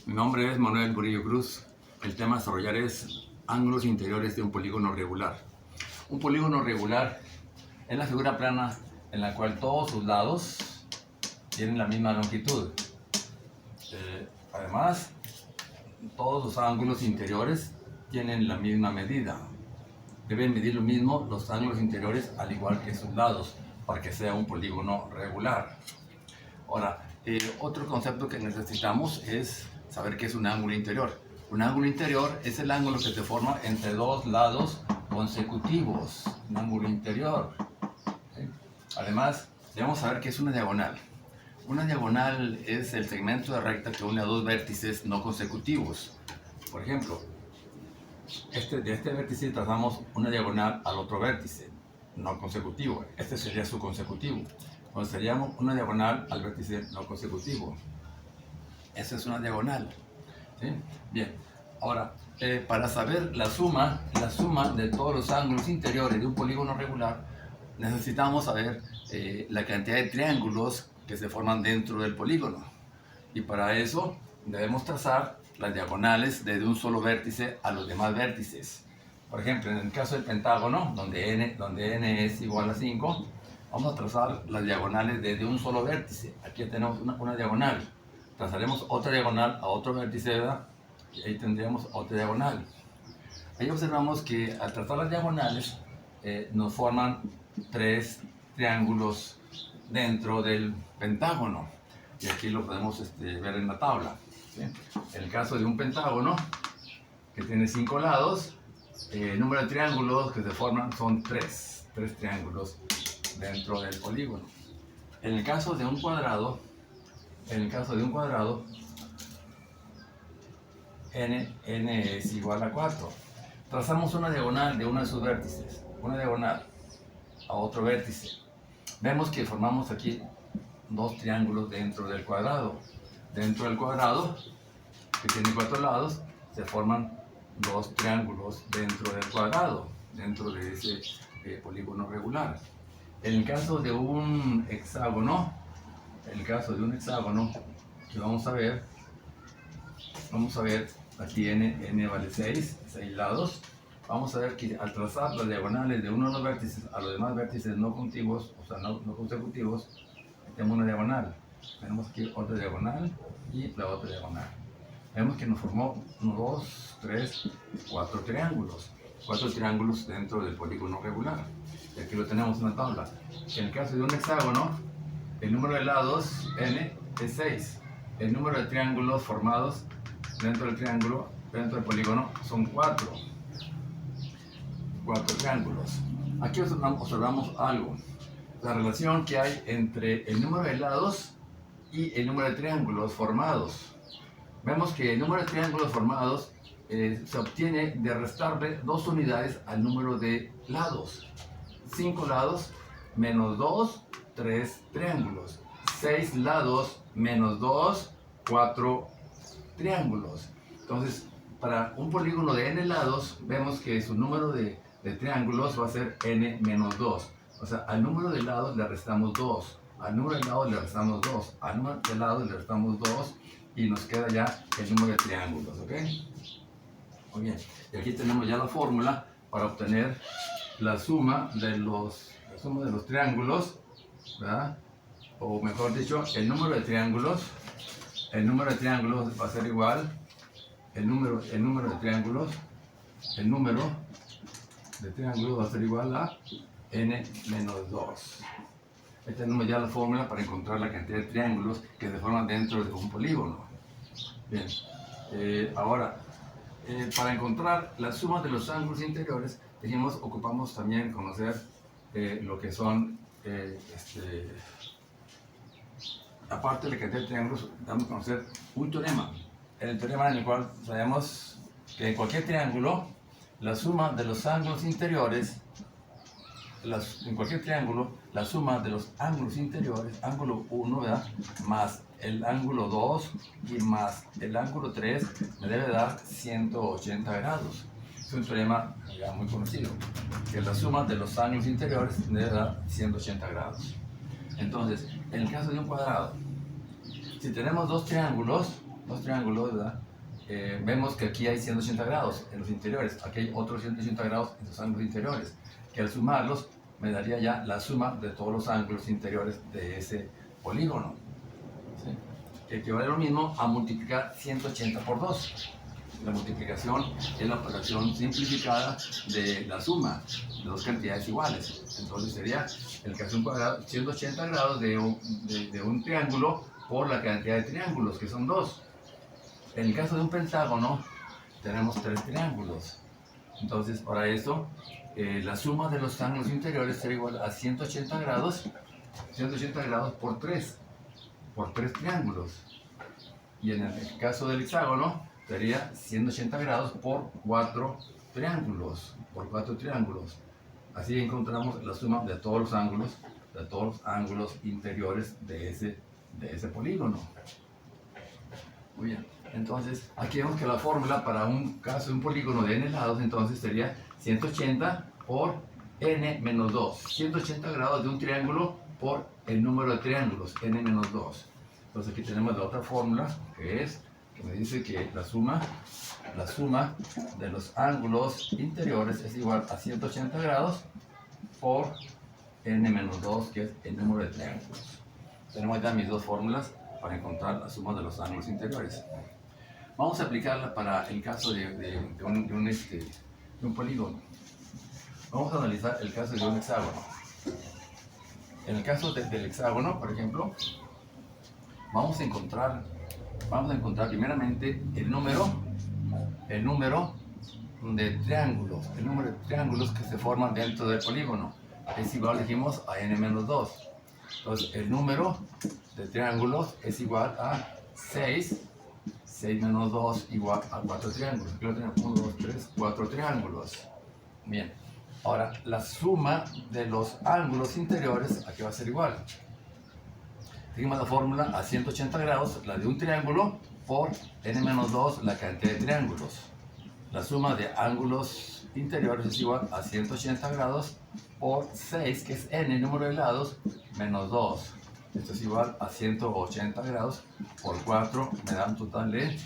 Mi nombre es Manuel Murillo Cruz. El tema a desarrollar es ángulos interiores de un polígono regular. Un polígono regular es la figura plana en la cual todos sus lados tienen la misma longitud. Además, todos los ángulos interiores tienen la misma medida. Deben medir lo mismo los ángulos interiores al igual que sus lados para que sea un polígono regular. Ahora, otro concepto que necesitamos es saber qué es un ángulo interior. Un ángulo interior es el ángulo que se forma entre dos lados consecutivos. Un ángulo interior. ¿Sí? Además, debemos saber qué es una diagonal. Una diagonal es el segmento de recta que une a dos vértices no consecutivos. Por ejemplo, de este vértice trazamos una diagonal al otro vértice no consecutivo. Este sería su consecutivo. Entonces seríamos una diagonal al vértice no consecutivo. Esa es una diagonal. ¿Sí? Bien, ahora, para saber la suma de todos los ángulos interiores de un polígono regular, necesitamos saber la cantidad de triángulos que se forman dentro del polígono. Y para eso debemos trazar las diagonales desde un solo vértice a los demás vértices. Por ejemplo, en el caso del pentágono, donde n es igual a 5, vamos a trazar las diagonales desde un solo vértice. Aquí tenemos una diagonal. Trazaremos otra diagonal a otro vértice, ¿verdad? Y ahí tendríamos otra diagonal. Ahí observamos que al trazar las diagonales nos forman tres triángulos dentro del pentágono. Y aquí lo podemos ver en la tabla. ¿Sí? En el caso de un pentágono que tiene 5 lados, el número de triángulos que se forman son 3 triángulos dentro del polígono. En el caso de un cuadrado, n es igual a 4. Trazamos una diagonal de uno de sus vértices, una diagonal a otro vértice. Vemos que formamos aquí dos triángulos dentro del cuadrado. Dentro del cuadrado, que tiene 4 lados, se forman dos triángulos dentro del cuadrado, dentro de ese polígono regular. En el caso de un hexágono, que vamos a ver aquí n vale 6 lados. Vamos a ver que al trazar las diagonales de uno de los vértices a los demás vértices no contiguos, o sea, no consecutivos, tenemos una diagonal. Tenemos aquí otra diagonal y la otra diagonal. Vemos que nos formó 1, 2, 3, 4 triángulos. 4 triángulos dentro del polígono regular. Y aquí lo tenemos en la tabla. En el caso de un hexágono, el número de lados n es 6. El número de triángulos formados dentro del polígono, son 4. 4 triángulos. Aquí observamos algo. La relación que hay entre el número de lados y el número de triángulos formados. Vemos que el número de triángulos formados se obtiene de restarle 2 unidades al número de lados. 5 lados menos 2, 3 triángulos. 6 lados menos 2, 4 triángulos. Entonces, para un polígono de n lados, vemos que su número de triángulos va a ser n menos 2. O sea, al número de lados le restamos 2. Al número de lados le restamos 2. Al número de lados le restamos 2. Y nos queda ya el número de triángulos, ¿ok? Muy bien. Y aquí tenemos ya la fórmula para obtener la suma de los triángulos, ¿verdad? O mejor dicho, el número de triángulos va a ser igual, el número de triángulos va a ser igual a n menos 2. Ahí tenemos ya la fórmula para encontrar la cantidad de triángulos que se forman dentro de un polígono. Bien, ahora, para encontrar la suma de los ángulos interiores, ocupamos también conocer lo que son, aparte de la cantidad de triángulos, damos a conocer un teorema. El teorema en el cual sabemos que en cualquier triángulo, la suma de los ángulos interiores, en cualquier triángulo, la suma de los ángulos interiores, ángulo 1, ¿verdad?, más el ángulo 2 y más el ángulo 3, me debe dar 180 grados. Es un teorema ya muy conocido, que la suma de los ángulos interiores me debe dar 180 grados. Entonces, en el caso de un cuadrado, si tenemos dos triángulos, ¿verdad? Vemos que aquí hay 180 grados en los interiores, aquí hay otros 180 grados en los ángulos interiores, que al sumarlos me daría ya la suma de todos los ángulos interiores de ese polígono, ¿sí? Que equivale a lo mismo a multiplicar 180 por 2. La multiplicación es la operación simplificada de la suma de dos cantidades iguales. Entonces sería el que hace un cuadrado, 180 grados de un triángulo por la cantidad de triángulos, que son 2. En el caso de un pentágono, tenemos 3 triángulos. Entonces, para eso, la suma de los ángulos interiores será igual a 180 grados por 3 triángulos. Y en el caso del hexágono, sería 180 grados por 4 triángulos. Así encontramos la suma de todos los ángulos interiores de ese polígono. Muy bien. Entonces, aquí vemos que la fórmula para un caso de un polígono de n lados, entonces sería 180 por n menos 2. 180 grados de un triángulo por el número de triángulos, n menos 2. Entonces aquí tenemos la otra fórmula, que me dice que la suma de los ángulos interiores es igual a 180 grados por n menos 2, que es el número de triángulos. Tenemos ya mis dos fórmulas para encontrar la suma de los ángulos interiores. Vamos a aplicarla para el caso de un polígono. Vamos a analizar el caso de un hexágono. En el caso del hexágono, por ejemplo, vamos a encontrar primeramente el número de triángulos que se forman dentro del polígono. Es igual, dijimos, a n menos 2. Entonces, el número de triángulos es igual a 6 menos 2 igual a 4 triángulos. Aquí lo tenemos, 1, 2, 3, 4 triángulos. Bien, ahora la suma de los ángulos interiores aquí va a ser igual. Seguimos la fórmula a 180 grados, la de un triángulo, por n menos 2, la cantidad de triángulos. La suma de ángulos interiores es igual a 180 grados por 6, que es n, número de lados, menos 2. Esto es igual a 180 grados por 4, me da un total de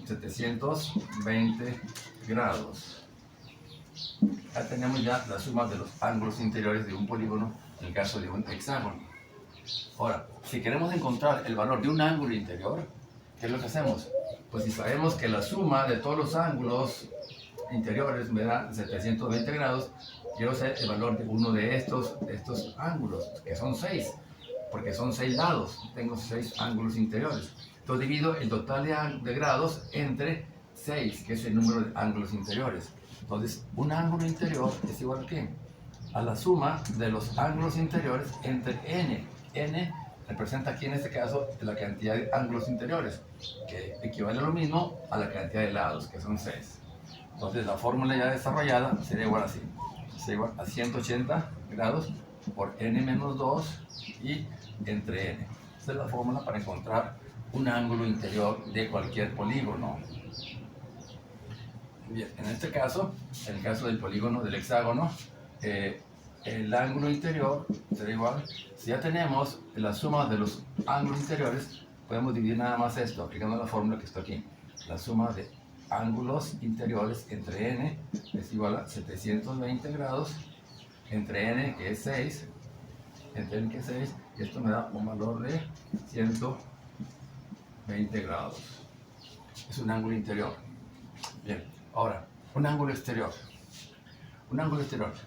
720 grados. Ya tenemos ya la suma de los ángulos interiores de un polígono en el caso de un hexágono. Ahora, si queremos encontrar el valor de un ángulo interior, ¿qué es lo que hacemos? Pues si sabemos que la suma de todos los ángulos interiores me da 720 grados, quiero saber el valor de uno de estos ángulos, que son 6, porque son 6 lados, tengo 6 ángulos interiores. Entonces divido el total de grados entre 6, que es el número de ángulos interiores. Entonces, un ángulo interior es igual a ¿qué? A la suma de los ángulos interiores entre n. N representa aquí en este caso la cantidad de ángulos interiores, que equivale a lo mismo a la cantidad de lados, que son 6. Entonces la fórmula ya desarrollada sería igual así. Sería igual a 180 grados por n menos 2 y entre n. Esta es la fórmula para encontrar un ángulo interior de cualquier polígono. Bien, en este caso, en el caso del polígono del hexágono, el ángulo interior será igual. Si ya tenemos la suma de los ángulos interiores, podemos dividir nada más esto, aplicando la fórmula que está aquí. La suma de ángulos interiores entre n es igual a 720 grados entre n, que es 6, y esto me da un valor de 120 grados. Es un ángulo interior. Bien, ahora, un ángulo exterior.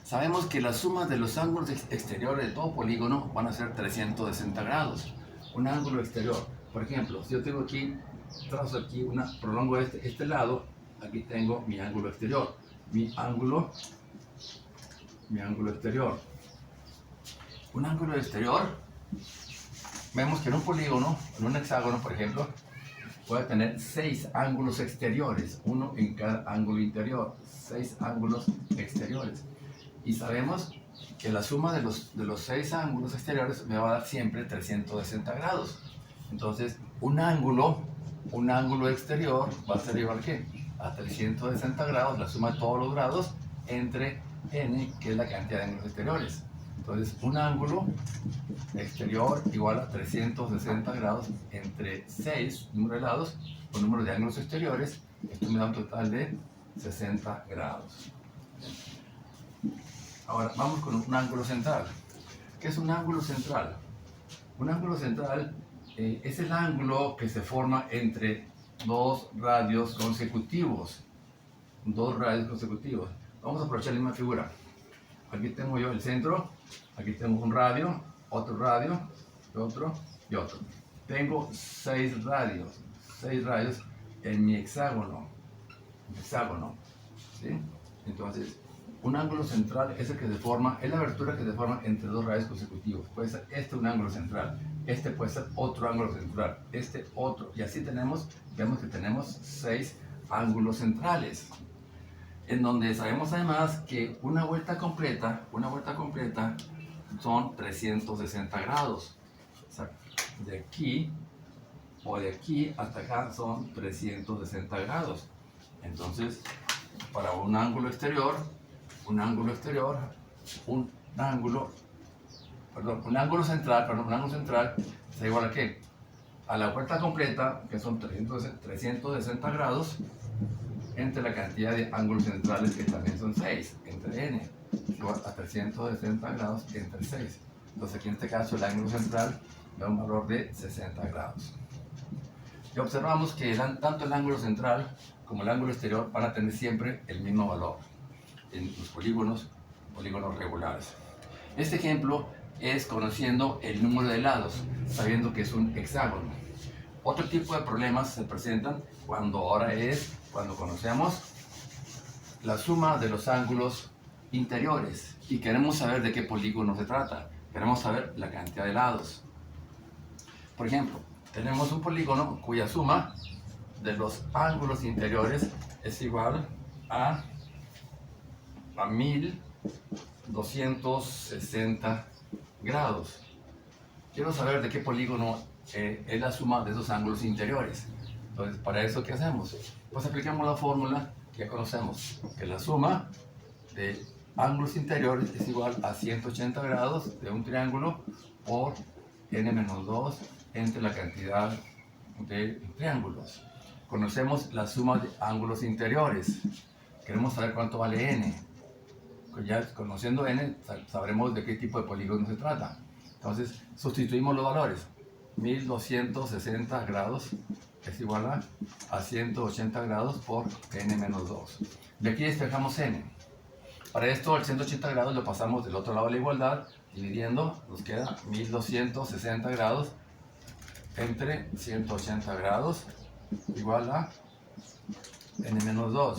Sabemos que la suma de los ángulos exteriores de todo polígono van a ser 360 grados. Un ángulo exterior, por ejemplo, si yo tengo aquí, trazo aquí, prolongo este lado, aquí tengo mi ángulo exterior. Mi ángulo exterior. Un ángulo exterior, vemos que en un polígono, en un hexágono, por ejemplo, puede tener 6 ángulos exteriores, uno en cada ángulo interior, 6 ángulos exteriores. Y sabemos que la suma de los 6 ángulos exteriores me va a dar siempre 360 grados. Entonces, un ángulo exterior va a ser igual a 360 grados, la suma de todos los grados, entre n, que es la cantidad de ángulos exteriores. Entonces, un ángulo exterior igual a 360 grados entre 6 número de lados o número de ángulos exteriores. Esto me da un total de 60 grados. Ahora, vamos con un ángulo central. ¿Qué es un ángulo central? Un ángulo central es el ángulo que se forma entre dos radios consecutivos. Dos radios consecutivos. Vamos a aprovechar la misma figura. Aquí tengo yo el centro, aquí tengo un radio, otro radio, otro y otro. Tengo 6 radios en mi hexágono. ¿Sí? Entonces, un ángulo central es el que se forma, es la abertura que se forma entre dos radios consecutivos. Puede ser este un ángulo central, este puede ser otro ángulo central, este otro. Y así vemos que tenemos 6 ángulos centrales. En donde sabemos además que una vuelta completa son 360 grados. O sea, de aquí hasta acá son 360 grados. Entonces, para un ángulo central es igual a ¿qué? A la vuelta completa, que son 360 grados, entre la cantidad de ángulos centrales, que también son 6, entre n, igual a 360 grados entre 6. Entonces aquí en este caso el ángulo central da un valor de 60 grados. Y observamos que tanto el ángulo central como el ángulo exterior van a tener siempre el mismo valor en los polígonos regulares. Este ejemplo es conociendo el número de lados, sabiendo que es un hexágono. Otro tipo de problemas se presentan cuando conocemos la suma de los ángulos interiores y queremos saber de qué polígono se trata. Queremos saber la cantidad de lados. Por ejemplo, tenemos un polígono cuya suma de los ángulos interiores es igual a 1260 grados. Quiero saber de qué polígono es la suma de esos ángulos interiores. Entonces, para eso, ¿qué hacemos? Pues aplicamos la fórmula que ya conocemos, que la suma de ángulos interiores es igual a 180 grados de un triángulo por n-2 entre la cantidad de triángulos. Conocemos la suma de ángulos interiores. Queremos saber cuánto vale n. Ya conociendo n, sabremos de qué tipo de polígono se trata. Entonces, sustituimos los valores. 1260 grados es igual a 180 grados por n-2. De aquí despejamos n. Para esto, el 180 grados lo pasamos del otro lado de la igualdad, dividiendo, nos queda 1260 grados entre 180 grados igual a n-2.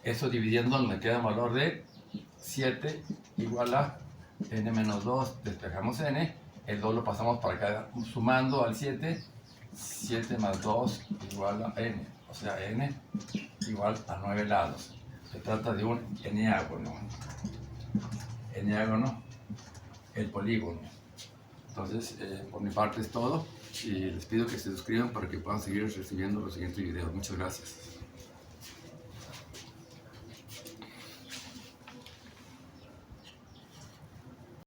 Eso dividiendo me queda un valor de 7 igual a n-2, despejamos n, el 2 lo pasamos para acá, sumando al 7, 7 más 2 igual a n, o sea n igual a 9 lados. Se trata de un eneágono, el polígono. Entonces, por mi parte es todo y les pido que se suscriban para que puedan seguir recibiendo los siguientes videos. Muchas gracias.